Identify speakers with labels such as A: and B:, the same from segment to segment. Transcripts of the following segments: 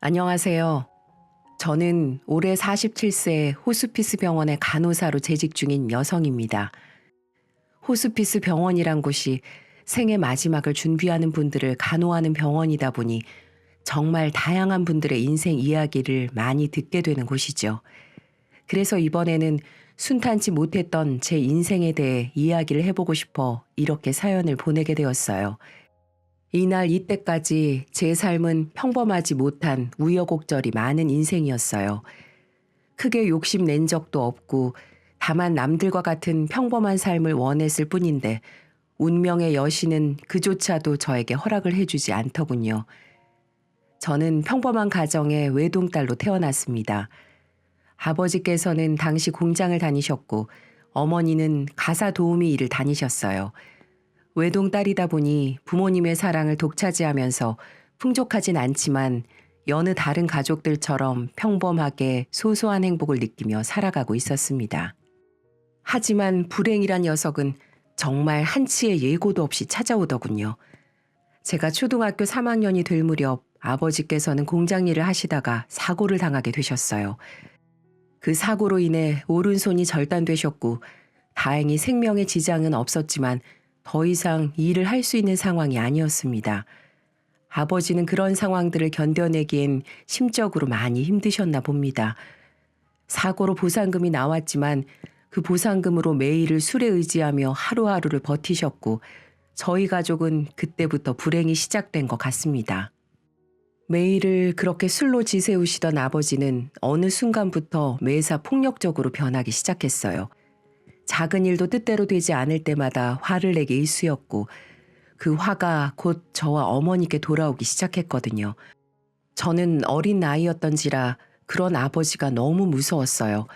A: 안녕하세요. 저는 올해 47세 호스피스 병원의 간호사로 재직 중인 여성입니다. 호스피스 병원이란 곳이 생의 마지막을 준비하는 분들을 간호하는 병원이다 보니 정말 다양한 분들의 인생 이야기를 많이 듣게 되는 곳이죠. 그래서 이번에는 순탄치 못했던 제 인생에 대해 이야기를 해보고 싶어 이렇게 사연을 보내게 되었어요. 이날 이때까지 제 삶은 평범하지 못한 우여곡절이 많은 인생이었어요. 크게 욕심낸 적도 없고 다만 남들과 같은 평범한 삶을 원했을 뿐인데 운명의 여신은 그조차도 저에게 허락을 해주지 않더군요. 저는 평범한 가정의 외동딸로 태어났습니다. 아버지께서는 당시 공장을 다니셨고 어머니는 가사 도우미 일을 다니셨어요. 외동딸이다 보니 부모님의 사랑을 독차지하면서 풍족하진 않지만 여느 다른 가족들처럼 평범하게 소소한 행복을 느끼며 살아가고 있었습니다. 하지만 불행이란 녀석은 정말 한치의 예고도 없이 찾아오더군요. 제가 초등학교 3학년이 될 무렵 아버지께서는 공장 일을 하시다가 사고를 당하게 되셨어요. 그 사고로 인해 오른손이 절단되셨고 다행히 생명에 지장은 없었지만 더 이상 일을 할 수 있는 상황이 아니었습니다. 아버지는 그런 상황들을 견뎌내기엔 심적으로 많이 힘드셨나 봅니다. 사고로 보상금이 나왔지만 그 보상금으로 매일을 술에 의지하며 하루하루를 버티셨고 저희 가족은 그때부터 불행이 시작된 것 같습니다. 매일을 그렇게 술로 지새우시던 아버지는 어느 순간부터 매사 폭력적으로 변하기 시작했어요. 작은 일도 뜻대로 되지 않을 때마다 화를 내게 일쑤였고 그 화가 곧 저와 어머니께 돌아오기 시작했거든요. 저는 어린 나이였던지라 그런 아버지가 너무 무서웠어요.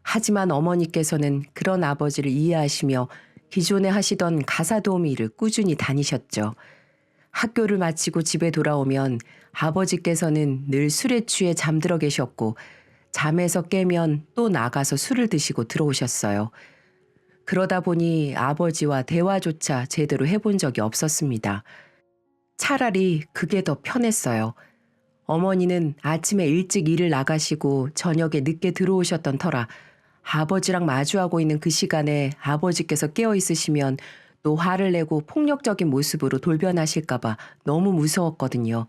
A: 하지만 어머니께서는 그런 아버지를 이해하시며 기존에 하시던 가사 도우미 일을 꾸준히 다니셨죠. 학교를 마치고 집에 돌아오면 아버지께서는 늘 술에 취해 잠들어 계셨고 잠에서 깨면 또 나가서 술을 드시고 들어오셨어요. 그러다 보니 아버지와 대화조차 제대로 해본 적이 없었습니다. 차라리 그게 더 편했어요. 어머니는 아침에 일찍 일을 나가시고 저녁에 늦게 들어오셨던 터라 아버지랑 마주하고 있는 그 시간에 아버지께서 깨어 있으시면 또 화를 내고 폭력적인 모습으로 돌변하실까봐 너무 무서웠거든요.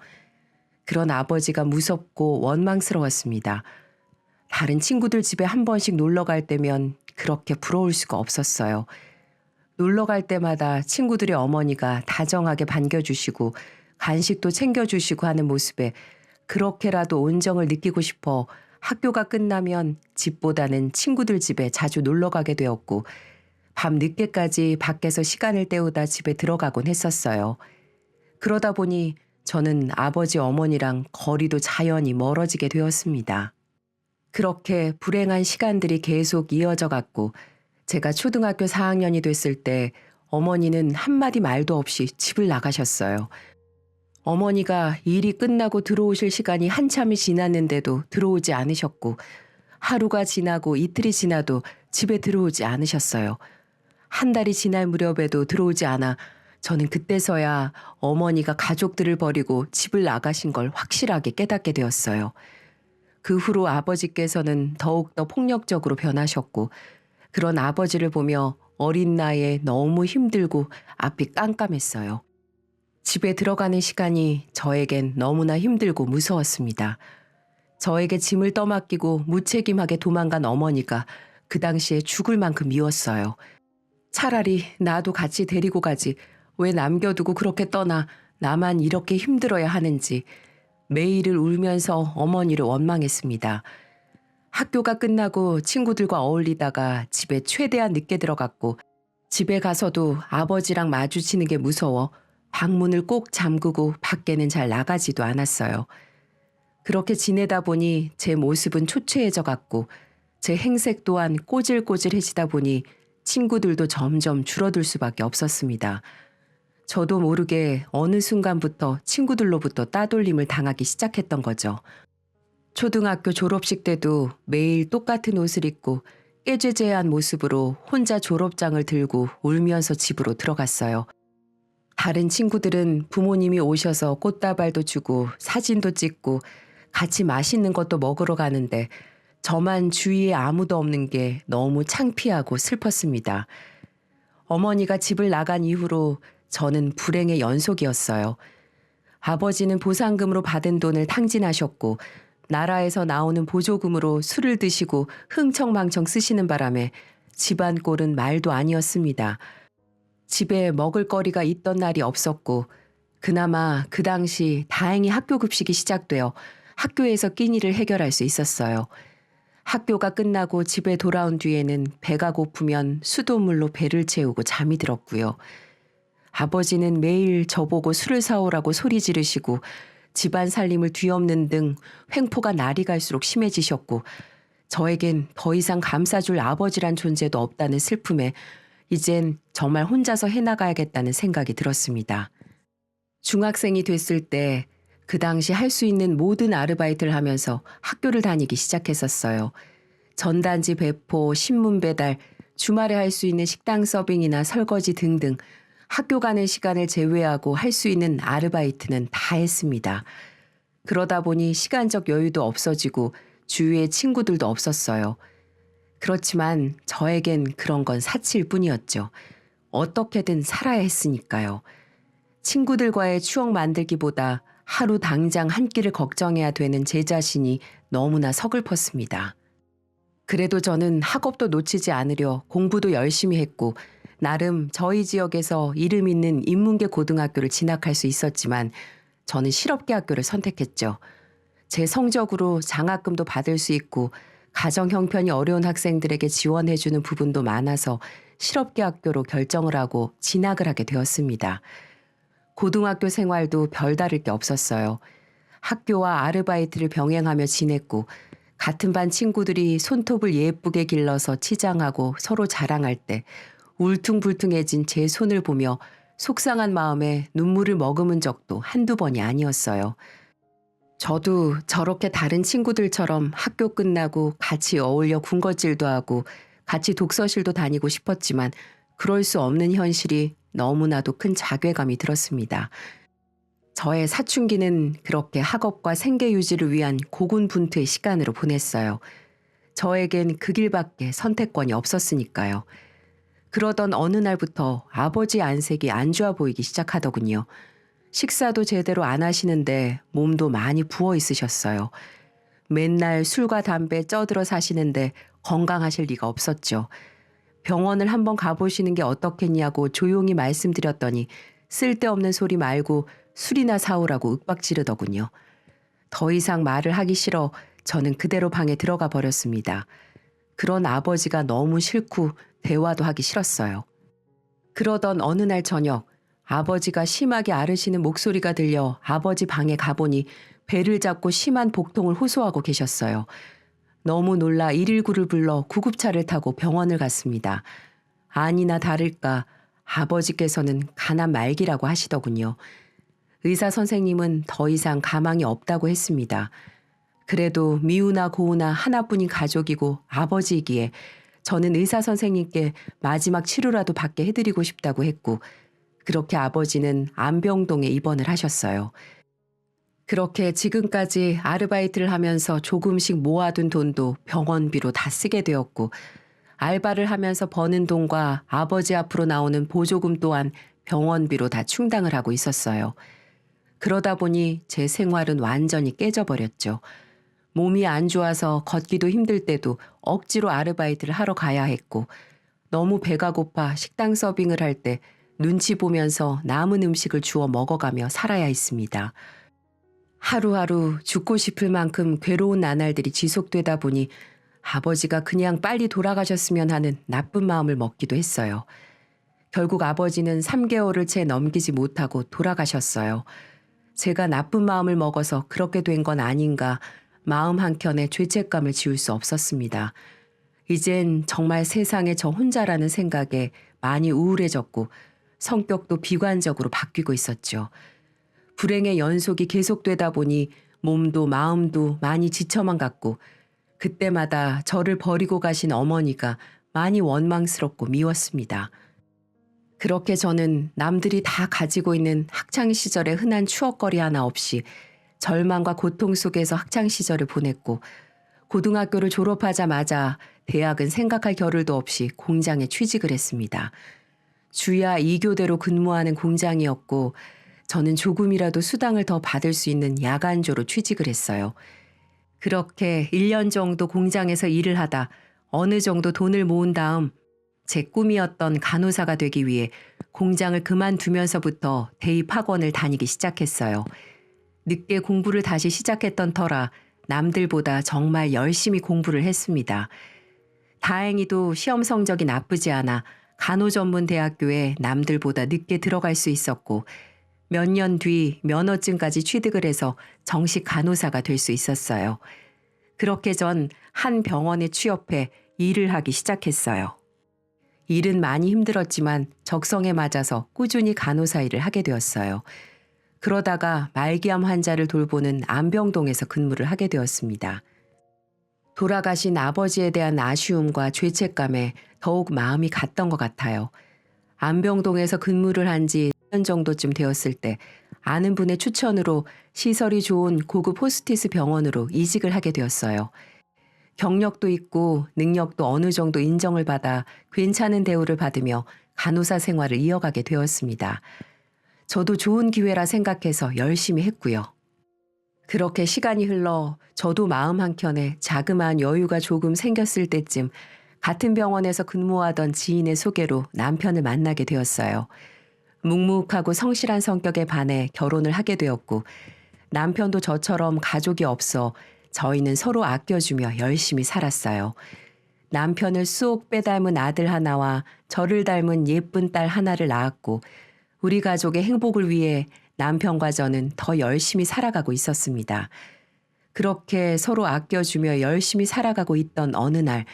A: 그런 아버지가 무섭고 원망스러웠습니다. 다른 친구들 집에 한 번씩 놀러 갈 때면 그렇게 부러울 수가 없었어요. 놀러 갈 때마다 친구들의 어머니가 다정하게 반겨주시고 간식도 챙겨주시고 하는 모습에 그렇게라도 온정을 느끼고 싶어 학교가 끝나면 집보다는 친구들 집에 자주 놀러 가게 되었고 밤 늦게까지 밖에서 시간을 때우다 집에 들어가곤 했었어요. 그러다 보니 저는 아버지 어머니랑 거리도 자연히 멀어지게 되었습니다. 그렇게 불행한 시간들이 계속 이어져 갔고 제가 초등학교 4학년이 됐을 때 어머니는 한마디 말도 없이 집을 나가셨어요. 어머니가 일이 끝나고 들어오실 시간이 한참이 지났는데도 들어오지 않으셨고 하루가 지나고 이틀이 지나도 집에 들어오지 않으셨어요. 한 달이 지날 무렵에도 들어오지 않아 저는 그때서야 어머니가 가족들을 버리고 집을 나가신 걸 확실하게 깨닫게 되었어요. 그 후로 아버지께서는 더욱더 폭력적으로 변하셨고 그런 아버지를 보며 어린 나이에 너무 힘들고 앞이 깜깜했어요. 집에 들어가는 시간이 저에겐 너무나 힘들고 무서웠습니다. 저에게 짐을 떠맡기고 무책임하게 도망간 어머니가 그 당시에 죽을 만큼 미웠어요. 차라리 나도 같이 데리고 가지 왜 남겨두고 그렇게 떠나 나만 이렇게 힘들어야 하는지 매일을 울면서 어머니를 원망했습니다. 학교가 끝나고 친구들과 어울리다가 집에 최대한 늦게 들어갔고 집에 가서도 아버지랑 마주치는 게 무서워 방문을 꼭 잠그고 밖에는 잘 나가지도 않았어요. 그렇게 지내다 보니 제 모습은 초췌해져 갔고 제 행색 또한 꼬질꼬질해지다 보니 친구들도 점점 줄어들 수밖에 없었습니다. 저도 모르게 어느 순간부터 친구들로부터 따돌림을 당하기 시작했던 거죠. 초등학교 졸업식 때도 매일 똑같은 옷을 입고 깨죄죄한 모습으로 혼자 졸업장을 들고 울면서 집으로 들어갔어요. 다른 친구들은 부모님이 오셔서 꽃다발도 주고 사진도 찍고 같이 맛있는 것도 먹으러 가는데 저만 주위에 아무도 없는 게 너무 창피하고 슬펐습니다. 어머니가 집을 나간 이후로 저는 불행의 연속이었어요. 아버지는 보상금으로 받은 돈을 탕진하셨고 나라에서 나오는 보조금으로 술을 드시고 흥청망청 쓰시는 바람에 집안 꼴은 말도 아니었습니다. 집에 먹을 거리가 있던 날이 없었고 그나마 그 당시 다행히 학교 급식이 시작되어 학교에서 끼니를 해결할 수 있었어요. 학교가 끝나고 집에 돌아온 뒤에는 배가 고프면 수돗물로 배를 채우고 잠이 들었고요. 아버지는 매일 저보고 술을 사오라고 소리 지르시고 집안 살림을 뒤엎는 등 횡포가 날이 갈수록 심해지셨고 저에겐 더 이상 감싸줄 아버지란 존재도 없다는 슬픔에 이젠 정말 혼자서 해나가야겠다는 생각이 들었습니다. 중학생이 됐을 때 그 당시 할 수 있는 모든 아르바이트를 하면서 학교를 다니기 시작했었어요. 전단지 배포, 신문 배달, 주말에 할 수 있는 식당 서빙이나 설거지 등등 학교 가는 시간을 제외하고 할 수 있는 아르바이트는 다 했습니다. 그러다 보니 시간적 여유도 없어지고 주위에 친구들도 없었어요. 그렇지만 저에겐 그런 건 사치일 뿐이었죠. 어떻게든 살아야 했으니까요. 친구들과의 추억 만들기보다 하루 당장 한 끼를 걱정해야 되는 제 자신이 너무나 서글펐습니다. 그래도 저는 학업도 놓치지 않으려 공부도 열심히 했고 나름 저희 지역에서 이름 있는 인문계 고등학교를 진학할 수 있었지만 저는 실업계 학교를 선택했죠. 제 성적으로 장학금도 받을 수 있고 가정 형편이 어려운 학생들에게 지원해주는 부분도 많아서 실업계 학교로 결정을 하고 진학을 하게 되었습니다. 고등학교 생활도 별다를 게 없었어요. 학교와 아르바이트를 병행하며 지냈고 같은 반 친구들이 손톱을 예쁘게 길러서 치장하고 서로 자랑할 때 울퉁불퉁해진 제 손을 보며 속상한 마음에 눈물을 머금은 적도 한두 번이 아니었어요. 저도 저렇게 다른 친구들처럼 학교 끝나고 같이 어울려 군것질도 하고 같이 독서실도 다니고 싶었지만 그럴 수 없는 현실이 너무나도 큰 자괴감이 들었습니다. 저의 사춘기는 그렇게 학업과 생계 유지를 위한 고군분투의 시간으로 보냈어요. 저에겐 그 길밖에 선택권이 없었으니까요. 그러던 어느 날부터 아버지 안색이 안 좋아 보이기 시작하더군요. 식사도 제대로 안 하시는데 몸도 많이 부어 있으셨어요. 맨날 술과 담배 쪄들어 사시는데 건강하실 리가 없었죠. 병원을 한번 가보시는 게 어떻겠냐고 조용히 말씀드렸더니 쓸데없는 소리 말고 술이나 사오라고 윽박지르더군요. 더 이상 말을 하기 싫어 저는 그대로 방에 들어가 버렸습니다. 그런 아버지가 너무 싫고 대화도 하기 싫었어요. 그러던 어느 날 저녁 아버지가 심하게 앓으시는 목소리가 들려 아버지 방에 가보니 배를 잡고 심한 복통을 호소하고 계셨어요. 너무 놀라 119를 불러 구급차를 타고 병원을 갔습니다. 아니나 다를까 아버지께서는 간암 말기라고 하시더군요. 의사 선생님은 더 이상 가망이 없다고 했습니다. 그래도 미우나 고우나 하나뿐인 가족이고 아버지이기에 저는 의사 선생님께 마지막 치료라도 받게 해드리고 싶다고 했고 그렇게 아버지는 안병동에 입원을 하셨어요. 그렇게 지금까지 아르바이트를 하면서 조금씩 모아둔 돈도 병원비로 다 쓰게 되었고 알바를 하면서 버는 돈과 아버지 앞으로 나오는 보조금 또한 병원비로 다 충당을 하고 있었어요. 그러다 보니 제 생활은 완전히 깨져버렸죠. 몸이 안 좋아서 걷기도 힘들 때도 억지로 아르바이트를 하러 가야 했고 너무 배가 고파 식당 서빙을 할 때 눈치 보면서 남은 음식을 주워 먹어가며 살아야 했습니다. 하루하루 죽고 싶을 만큼 괴로운 나날들이 지속되다 보니 아버지가 그냥 빨리 돌아가셨으면 하는 나쁜 마음을 먹기도 했어요. 결국 아버지는 3개월을 채 넘기지 못하고 돌아가셨어요. 제가 나쁜 마음을 먹어서 그렇게 된 건 아닌가 마음 한켠에 죄책감을 지울 수 없었습니다. 이젠 정말 세상에 저 혼자라는 생각에 많이 우울해졌고 성격도 비관적으로 바뀌고 있었죠. 불행의 연속이 계속되다 보니 몸도 마음도 많이 지쳐만 갔고 그때마다 저를 버리고 가신 어머니가 많이 원망스럽고 미웠습니다. 그렇게 저는 남들이 다 가지고 있는 학창 시절의 흔한 추억거리 하나 없이 절망과 고통 속에서 학창시절을 보냈고 고등학교를 졸업하자마자 대학은 생각할 겨를도 없이 공장에 취직을 했습니다. 주야 2교대로 근무하는 공장이었고 저는 조금이라도 수당을 더 받을 수 있는 야간조로 취직을 했어요. 그렇게 1년 정도 공장에서 일을 하다 어느 정도 돈을 모은 다음 제 꿈이었던 간호사가 되기 위해 공장을 그만두면서부터 대입학원을 다니기 시작했어요. 늦게 공부를 다시 시작했던 터라 남들보다 정말 열심히 공부를 했습니다. 다행히도 시험 성적이 나쁘지 않아 간호전문대학교에 남들보다 늦게 들어갈 수 있었고 몇 년 뒤 면허증까지 취득을 해서 정식 간호사가 될 수 있었어요. 그렇게 전 한 병원에 취업해 일을 하기 시작했어요. 일은 많이 힘들었지만 적성에 맞아서 꾸준히 간호사 일을 하게 되었어요. 그러다가 말기암 환자를 돌보는 안병동에서 근무를 하게 되었습니다. 돌아가신 아버지에 대한 아쉬움과 죄책감에 더욱 마음이 갔던 것 같아요. 안병동에서 근무를 한 지 1년 정도쯤 되었을 때 아는 분의 추천으로 시설이 좋은 고급 호스티스 병원으로 이직을 하게 되었어요. 경력도 있고 능력도 어느 정도 인정을 받아 괜찮은 대우를 받으며 간호사 생활을 이어가게 되었습니다. 저도 좋은 기회라 생각해서 열심히 했고요. 그렇게 시간이 흘러 저도 마음 한켠에 자그마한 여유가 조금 생겼을 때쯤 같은 병원에서 근무하던 지인의 소개로 남편을 만나게 되었어요. 묵묵하고 성실한 성격에 반해 결혼을 하게 되었고 남편도 저처럼 가족이 없어 저희는 서로 아껴주며 열심히 살았어요. 남편을 쏙 빼닮은 아들 하나와 저를 닮은 예쁜 딸 하나를 낳았고 우리 가족의 행복을 위해 남편과 저는 더 열심히 살아가고 있었습니다. 그렇게 서로 아껴주며 열심히 살아가고 있던 어느 날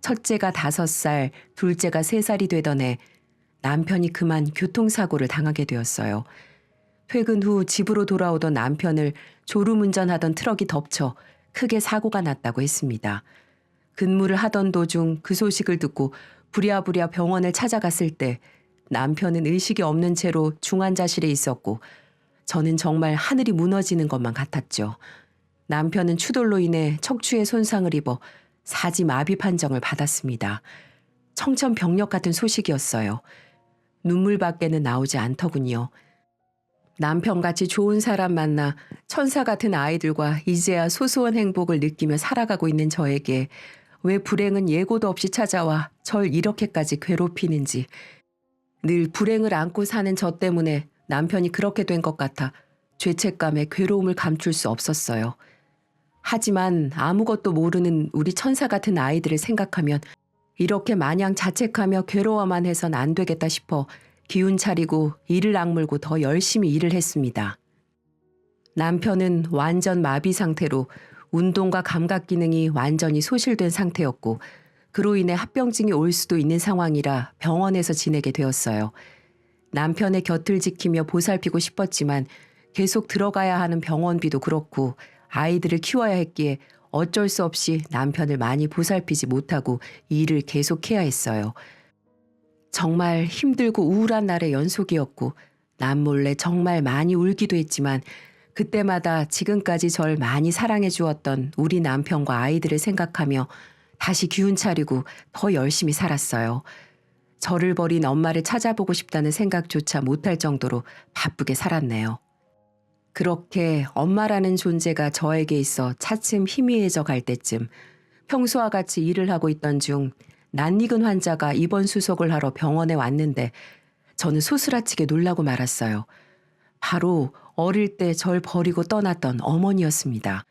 A: 첫째가 5살, 둘째가 3살이 되던 해 남편이 그만 교통사고를 당하게 되었어요. 퇴근 후 집으로 돌아오던 남편을 졸음운전하던 트럭이 덮쳐 크게 사고가 났다고 했습니다. 근무를 하던 도중 그 소식을 듣고 부랴부랴 병원을 찾아갔을 때 남편은 의식이 없는 채로 중환자실에 있었고 저는 정말 하늘이 무너지는 것만 같았죠. 남편은 추돌로 인해 척추에 손상을 입어 사지 마비 판정을 받았습니다. 청천벽력 같은 소식이었어요. 눈물밖에는 나오지 않더군요. 남편같이 좋은 사람 만나 천사 같은 아이들과 이제야 소소한 행복을 느끼며 살아가고 있는 저에게 왜 불행은 예고도 없이 찾아와 절 이렇게까지 괴롭히는지, 늘 불행을 안고 사는 저 때문에 남편이 그렇게 된 것 같아 죄책감에 괴로움을 감출 수 없었어요. 하지만 아무것도 모르는 우리 천사 같은 아이들을 생각하면 이렇게 마냥 자책하며 괴로워만 해선 안 되겠다 싶어 기운 차리고 이를 악물고 더 열심히 일을 했습니다. 남편은 완전 마비 상태로 운동과 감각 기능이 완전히 소실된 상태였고 그로 인해 합병증이 올 수도 있는 상황이라 병원에서 지내게 되었어요. 남편의 곁을 지키며 보살피고 싶었지만 계속 들어가야 하는 병원비도 그렇고 아이들을 키워야 했기에 어쩔 수 없이 남편을 많이 보살피지 못하고 일을 계속해야 했어요. 정말 힘들고 우울한 날의 연속이었고 남몰래 정말 많이 울기도 했지만 그때마다 지금까지 절 많이 사랑해 주었던 우리 남편과 아이들을 생각하며 다시 기운 차리고 더 열심히 살았어요. 저를 버린 엄마를 찾아보고 싶다는 생각조차 못할 정도로 바쁘게 살았네요. 그렇게 엄마라는 존재가 저에게 있어 차츰 희미해져 갈 때쯤 평소와 같이 일을 하고 있던 중 낯익은 환자가 입원 수속을 하러 병원에 왔는데 저는 소스라치게 놀라고 말았어요. 바로 어릴 때 절 버리고 떠났던 어머니였습니다.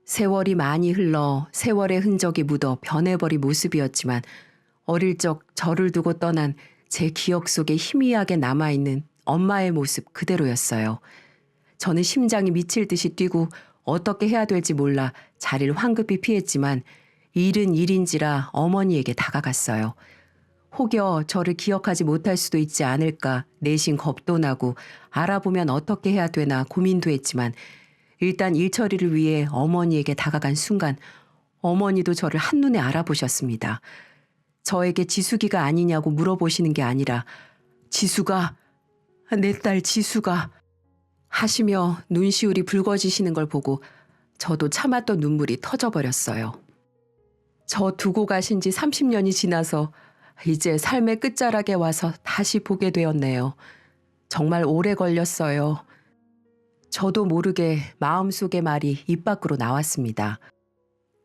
A: 세월이 많이 흘러 세월의 흔적이 묻어 변해버린 모습이었지만 어릴 적 저를 두고 떠난 제 기억 속에 희미하게 남아있는 엄마의 모습 그대로였어요. 저는 심장이 미칠 듯이 뛰고 어떻게 해야 될지 몰라 자리를 황급히 피했지만 일은 일인지라 어머니에게 다가갔어요. 혹여 저를 기억하지 못할 수도 있지 않을까 내심 겁도 나고 알아보면 어떻게 해야 되나 고민도 했지만 일단 일 처리를 위해 어머니에게 다가간 순간 어머니도 저를 한눈에 알아보셨습니다. 저에게 지숙이가 아니냐고 물어보시는 게 아니라 지수가, 내 딸 지수가 하시며 눈시울이 붉어지시는 걸 보고 저도 참았던 눈물이 터져버렸어요. 저 두고 가신 지 30년이 지나서 이제 삶의 끝자락에 와서 다시 보게 되었네요. 정말 오래 걸렸어요. 저도 모르게 마음속의 말이 입 밖으로 나왔습니다.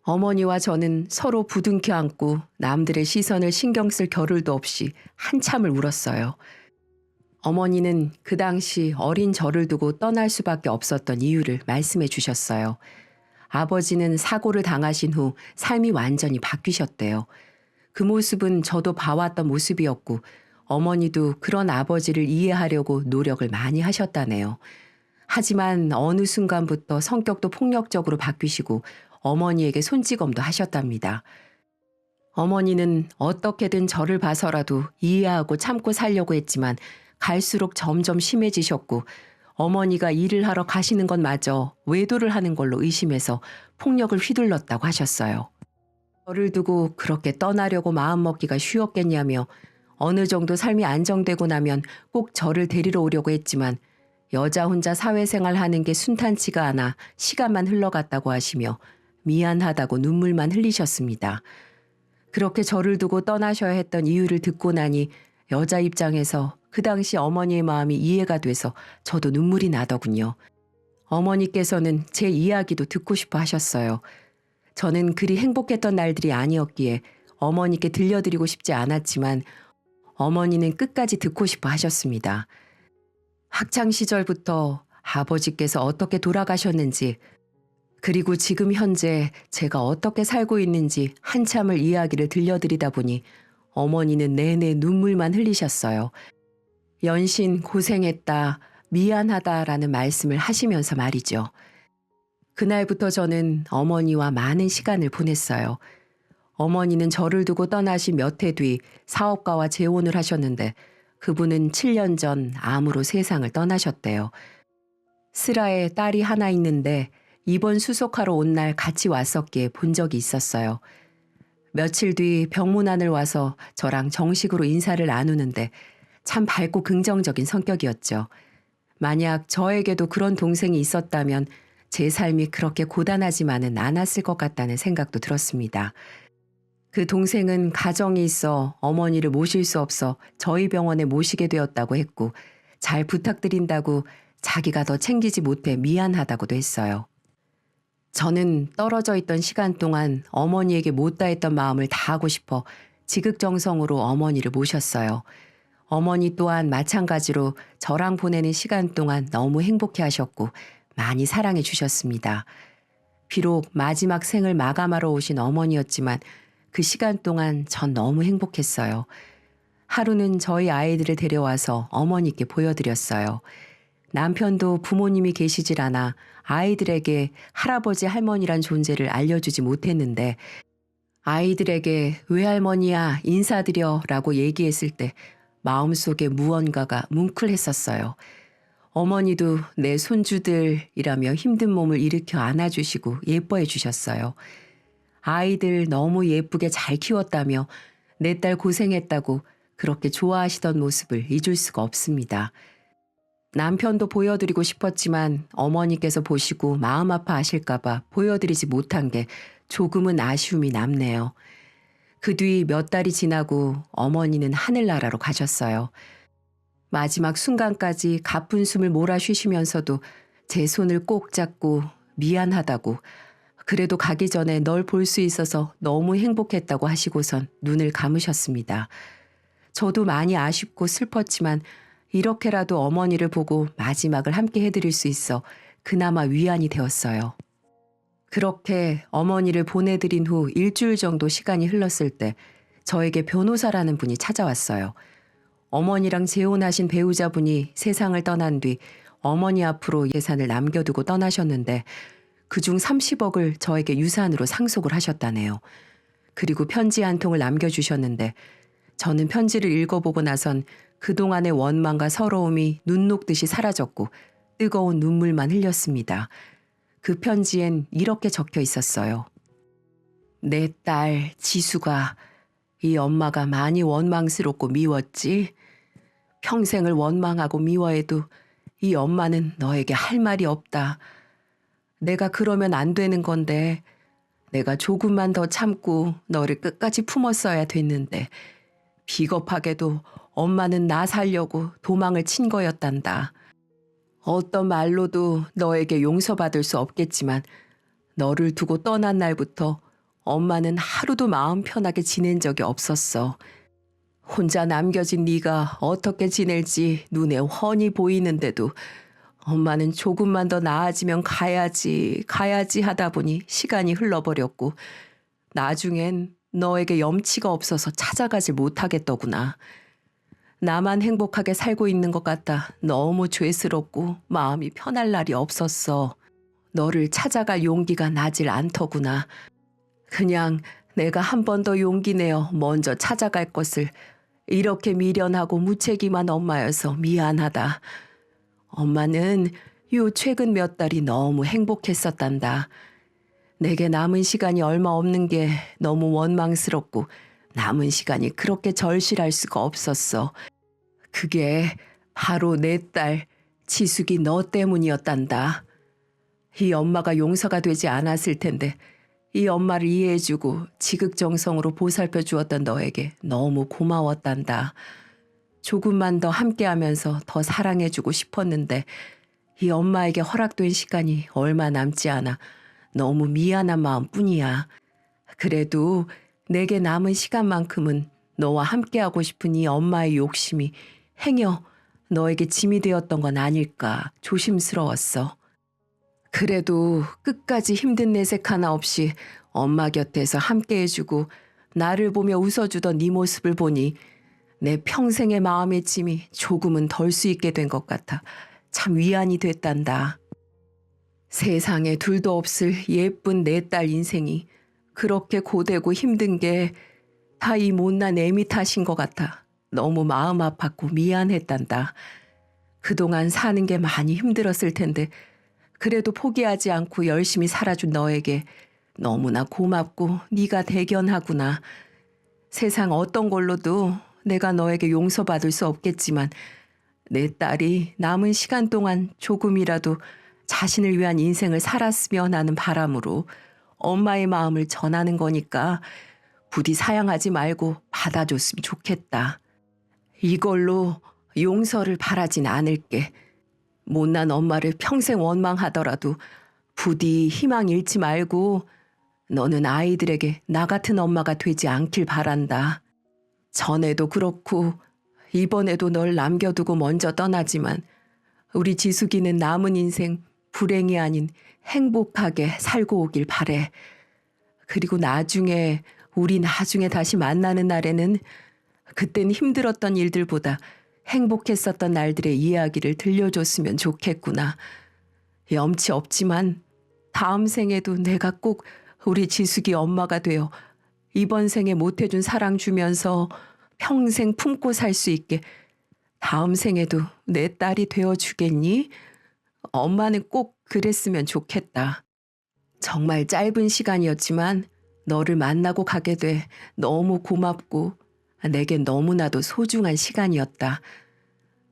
A: 어머니와 저는 서로 부둥켜 안고 남들의 시선을 신경 쓸 겨를도 없이 한참을 울었어요. 어머니는 그 당시 어린 저를 두고 떠날 수밖에 없었던 이유를 말씀해 주셨어요. 아버지는 사고를 당하신 후 삶이 완전히 바뀌셨대요. 그 모습은 저도 봐왔던 모습이었고 어머니도 그런 아버지를 이해하려고 노력을 많이 하셨다네요. 하지만 어느 순간부터 성격도 폭력적으로 바뀌시고 어머니에게 손찌검도 하셨답니다. 어머니는 어떻게든 저를 봐서라도 이해하고 참고 살려고 했지만 갈수록 점점 심해지셨고 어머니가 일을 하러 가시는 것마저 외도를 하는 걸로 의심해서 폭력을 휘둘렀다고 하셨어요. 저를 두고 그렇게 떠나려고 마음먹기가 쉬웠겠냐며 어느 정도 삶이 안정되고 나면 꼭 저를 데리러 오려고 했지만 여자 혼자 사회생활 하는 게 순탄치가 않아 시간만 흘러갔다고 하시며 미안하다고 눈물만 흘리셨습니다. 그렇게 저를 두고 떠나셔야 했던 이유를 듣고 나니 여자 입장에서 그 당시 어머니의 마음이 이해가 돼서 저도 눈물이 나더군요. 어머니께서는 제 이야기도 듣고 싶어 하셨어요. 저는 그리 행복했던 날들이 아니었기에 어머니께 들려드리고 싶지 않았지만 어머니는 끝까지 듣고 싶어 하셨습니다. 학창 시절부터 아버지께서 어떻게 돌아가셨는지 그리고 지금 현재 제가 어떻게 살고 있는지 한참을 이야기를 들려드리다 보니 어머니는 내내 눈물만 흘리셨어요. 연신 고생했다, 미안하다라는 말씀을 하시면서 말이죠. 그날부터 저는 어머니와 많은 시간을 보냈어요. 어머니는 저를 두고 떠나신 몇 해 뒤 사업가와 재혼을 하셨는데 그분은 7년 전 암으로 세상을 떠나셨대요. 슬하에 딸이 하나 있는데 입원 수속하러 온 날 같이 왔었기에 본 적이 있었어요. 며칠 뒤 병문안을 와서 저랑 정식으로 인사를 나누는데 참 밝고 긍정적인 성격이었죠. 만약 저에게도 그런 동생이 있었다면 제 삶이 그렇게 고단하지만은 않았을 것 같다는 생각도 들었습니다. 그 동생은 가정이 있어 어머니를 모실 수 없어 저희 병원에 모시게 되었다고 했고 잘 부탁드린다고 자기가 더 챙기지 못해 미안하다고도 했어요. 저는 떨어져 있던 시간 동안 어머니에게 못다했던 마음을 다하고 싶어 지극정성으로 어머니를 모셨어요. 어머니 또한 마찬가지로 저랑 보내는 시간 동안 너무 행복해 하셨고 많이 사랑해 주셨습니다. 비록 마지막 생을 마감하러 오신 어머니였지만 그 시간 동안 전 너무 행복했어요. 하루는 저희 아이들을 데려와서 어머니께 보여드렸어요. 남편도 부모님이 계시질 않아 아이들에게 할아버지 할머니란 존재를 알려주지 못했는데 아이들에게 외할머니야 인사드려 라고 얘기했을 때 마음속에 무언가가 뭉클했었어요. 어머니도 내 손주들이라며 힘든 몸을 일으켜 안아주시고 예뻐해 주셨어요. 아이들 너무 예쁘게 잘 키웠다며 내 딸 고생했다고 그렇게 좋아하시던 모습을 잊을 수가 없습니다. 남편도 보여드리고 싶었지만 어머니께서 보시고 마음 아파하실까봐 보여드리지 못한 게 조금은 아쉬움이 남네요. 그 뒤 몇 달이 지나고 어머니는 하늘나라로 가셨어요. 마지막 순간까지 가쁜 숨을 몰아 쉬시면서도 제 손을 꼭 잡고 미안하다고 그래도 가기 전에 널 볼 수 있어서 너무 행복했다고 하시고선 눈을 감으셨습니다. 저도 많이 아쉽고 슬펐지만 이렇게라도 어머니를 보고 마지막을 함께 해드릴 수 있어 그나마 위안이 되었어요. 그렇게 어머니를 보내드린 후 일주일 정도 시간이 흘렀을 때 저에게 변호사라는 분이 찾아왔어요. 어머니랑 재혼하신 배우자분이 세상을 떠난 뒤 어머니 앞으로 예산을 남겨두고 떠나셨는데 그중 30억을 저에게 유산으로 상속을 하셨다네요. 그리고 편지 한 통을 남겨주셨는데 저는 편지를 읽어보고 나선 그동안의 원망과 서러움이 눈 녹듯이 사라졌고 뜨거운 눈물만 흘렸습니다. 그 편지엔 이렇게 적혀 있었어요. 내 딸 지수가 이 엄마가 많이 원망스럽고 미웠지. 평생을 원망하고 미워해도 이 엄마는 너에게 할 말이 없다. 내가 그러면 안 되는 건데 내가 조금만 더 참고 너를 끝까지 품었어야 됐는데 비겁하게도 엄마는 나 살려고 도망을 친 거였단다. 어떤 말로도 너에게 용서받을 수 없겠지만 너를 두고 떠난 날부터 엄마는 하루도 마음 편하게 지낸 적이 없었어. 혼자 남겨진 네가 어떻게 지낼지 눈에 훤히 보이는데도 엄마는 조금만 더 나아지면 가야지 하다 보니 시간이 흘러버렸고 나중엔 너에게 염치가 없어서 찾아가질 못하겠더구나. 나만 행복하게 살고 있는 것 같아 너무 죄스럽고 마음이 편할 날이 없었어. 너를 찾아갈 용기가 나질 않더구나. 그냥 내가 한 번 더 용기 내어 먼저 찾아갈 것을 이렇게 미련하고 무책임한 엄마여서 미안하다. 엄마는 요 최근 몇 달이 너무 행복했었단다. 내게 남은 시간이 얼마 없는 게 너무 원망스럽고 남은 시간이 그렇게 절실할 수가 없었어. 그게 바로 내 딸 지숙이 너 때문이었단다. 이 엄마가 용서가 되지 않았을 텐데 이 엄마를 이해해주고 지극정성으로 보살펴 주었던 너에게 너무 고마웠단다. 조금만 더 함께하면서 더 사랑해주고 싶었는데 이 엄마에게 허락된 시간이 얼마 남지 않아 너무 미안한 마음뿐이야. 그래도 내게 남은 시간만큼은 너와 함께하고 싶은 이 엄마의 욕심이 행여 너에게 짐이 되었던 건 아닐까 조심스러웠어. 그래도 끝까지 힘든 내색 하나 없이 엄마 곁에서 함께해주고 나를 보며 웃어주던 네 모습을 보니 내 평생의 마음의 짐이 조금은 덜 수 있게 된 것 같아 참 위안이 됐단다. 세상에 둘도 없을 예쁜 내 딸 인생이 그렇게 고되고 힘든 게 다 이 못난 애미 탓인 것 같아 너무 마음 아팠고 미안했단다. 그동안 사는 게 많이 힘들었을 텐데 그래도 포기하지 않고 열심히 살아준 너에게 너무나 고맙고 네가 대견하구나. 세상 어떤 걸로도 내가 너에게 용서받을 수 없겠지만 내 딸이 남은 시간 동안 조금이라도 자신을 위한 인생을 살았으면 하는 바람으로 엄마의 마음을 전하는 거니까 부디 사양하지 말고 받아줬으면 좋겠다. 이걸로 용서를 바라진 않을게. 못난 엄마를 평생 원망하더라도 부디 희망 잃지 말고 너는 아이들에게 나 같은 엄마가 되지 않길 바란다. 전에도 그렇고 이번에도 널 남겨두고 먼저 떠나지만 우리 지숙이는 남은 인생 불행이 아닌 행복하게 살고 오길 바래. 그리고 우리 나중에 다시 만나는 날에는 그땐 힘들었던 일들보다 행복했었던 날들의 이야기를 들려줬으면 좋겠구나. 염치 없지만 다음 생에도 내가 꼭 우리 지숙이 엄마가 되어 이번 생에 못해준 사랑 주면서 평생 품고 살 수 있게 다음 생에도 내 딸이 되어주겠니? 엄마는 꼭 그랬으면 좋겠다. 정말 짧은 시간이었지만 너를 만나고 가게 돼 너무 고맙고 내겐 너무나도 소중한 시간이었다.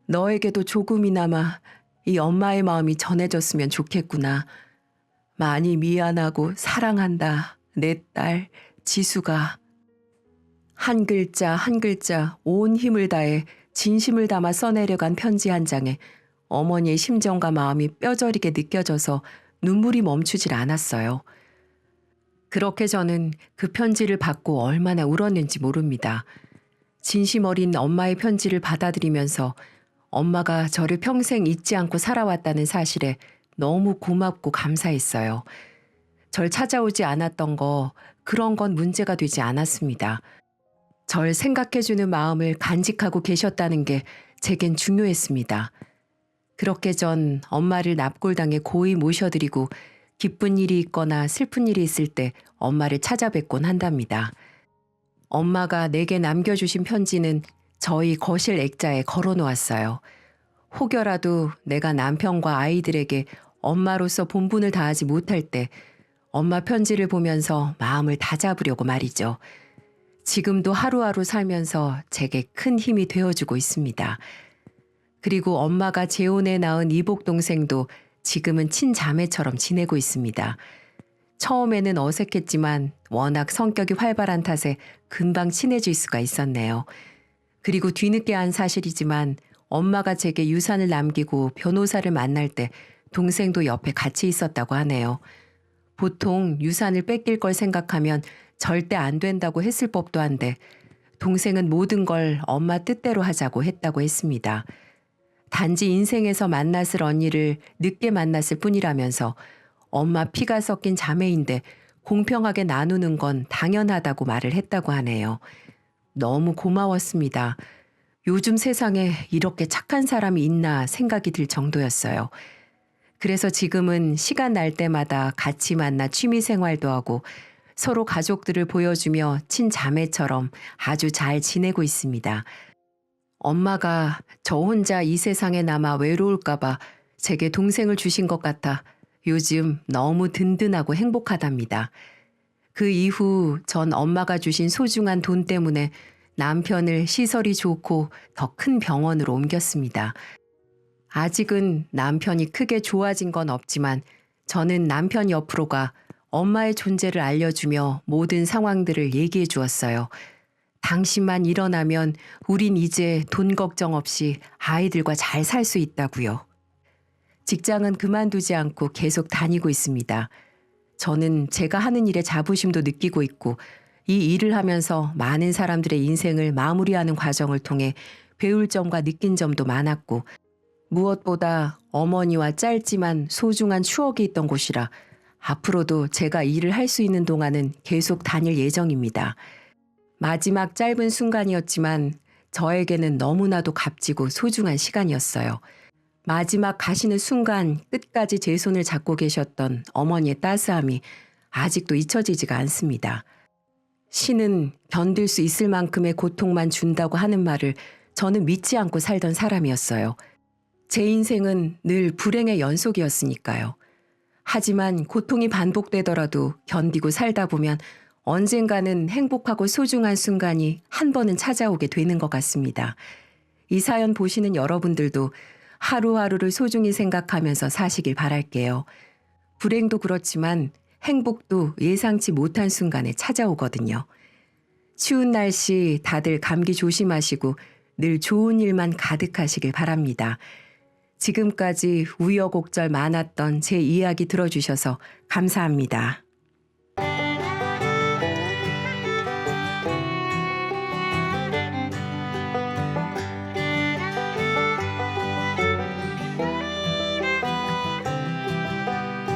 A: 너에게도 조금이나마 이 엄마의 마음이 전해졌으면 좋겠구나. 많이 미안하고 사랑한다. 내 딸 지수가. 한 글자 한 글자 온 힘을 다해 진심을 담아 써내려간 편지 한 장에 어머니의 심정과 마음이 뼈저리게 느껴져서 눈물이 멈추질 않았어요. 그렇게 저는 그 편지를 받고 얼마나 울었는지 모릅니다. 진심 어린 엄마의 편지를 받아들이면서 엄마가 저를 평생 잊지 않고 살아왔다는 사실에 너무 고맙고 감사했어요. 절 찾아오지 않았던 그런 건 문제가 되지 않았습니다. 절 생각해주는 마음을 간직하고 계셨다는 게 제겐 중요했습니다. 그렇게 전 엄마를 납골당에 고이 모셔드리고 기쁜 일이 있거나 슬픈 일이 있을 때 엄마를 찾아뵙곤 한답니다. 엄마가 내게 남겨주신 편지는 저희 거실 액자에 걸어놓았어요. 혹여라도 내가 남편과 아이들에게 엄마로서 본분을 다하지 못할 때 엄마 편지를 보면서 마음을 다잡으려고 말이죠. 지금도 하루하루 살면서 제게 큰 힘이 되어주고 있습니다. 그리고 엄마가 재혼해 낳은 이복 동생도 지금은 친자매처럼 지내고 있습니다. 처음에는 어색했지만 워낙 성격이 활발한 탓에 금방 친해질 수가 있었네요. 그리고 뒤늦게 안 사실이지만 엄마가 제게 유산을 남기고 변호사를 만날 때 동생도 옆에 같이 있었다고 하네요. 보통 유산을 뺏길 걸 생각하면 절대 안 된다고 했을 법도 한데 동생은 모든 걸 엄마 뜻대로 하자고 했다고 했습니다. 단지 인생에서 만났을 언니를 늦게 만났을 뿐이라면서 엄마 피가 섞인 자매인데 공평하게 나누는 건 당연하다고 말을 했다고 하네요. 너무 고마웠습니다. 요즘 세상에 이렇게 착한 사람이 있나 생각이 들 정도였어요. 그래서 지금은 시간 날 때마다 같이 만나 취미 생활도 하고 서로 가족들을 보여주며 친자매처럼 아주 잘 지내고 있습니다. 엄마가 저 혼자 이 세상에 남아 외로울까봐 제게 동생을 주신 것 같아 요즘 너무 든든하고 행복하답니다. 그 이후 전 엄마가 주신 소중한 돈 때문에 남편을 시설이 좋고 더 큰 병원으로 옮겼습니다. 아직은 남편이 크게 좋아진 건 없지만 저는 남편 옆으로 가 엄마의 존재를 알려주며 모든 상황들을 얘기해 주었어요. 당신만 일어나면 우린 이제 돈 걱정 없이 아이들과 잘 살 수 있다고요. 직장은 그만두지 않고 계속 다니고 있습니다. 저는 제가 하는 일에 자부심도 느끼고 있고 이 일을 하면서 많은 사람들의 인생을 마무리하는 과정을 통해 배울 점과 느낀 점도 많았고 무엇보다 어머니와 짧지만 소중한 추억이 있던 곳이라 앞으로도 제가 일을 할 수 있는 동안은 계속 다닐 예정입니다. 마지막 짧은 순간이었지만 저에게는 너무나도 값지고 소중한 시간이었어요. 마지막 가시는 순간 끝까지 제 손을 잡고 계셨던 어머니의 따스함이 아직도 잊혀지지가 않습니다. 신은 견딜 수 있을 만큼의 고통만 준다고 하는 말을 저는 믿지 않고 살던 사람이었어요. 제 인생은 늘 불행의 연속이었으니까요. 하지만 고통이 반복되더라도 견디고 살다 보면 언젠가는 행복하고 소중한 순간이 한 번은 찾아오게 되는 것 같습니다. 이 사연 보시는 여러분들도 하루하루를 소중히 생각하면서 사시길 바랄게요. 불행도 그렇지만 행복도 예상치 못한 순간에 찾아오거든요. 추운 날씨 다들 감기 조심하시고 늘 좋은 일만 가득하시길 바랍니다. 지금까지 우여곡절 많았던 제 이야기 들어주셔서 감사합니다.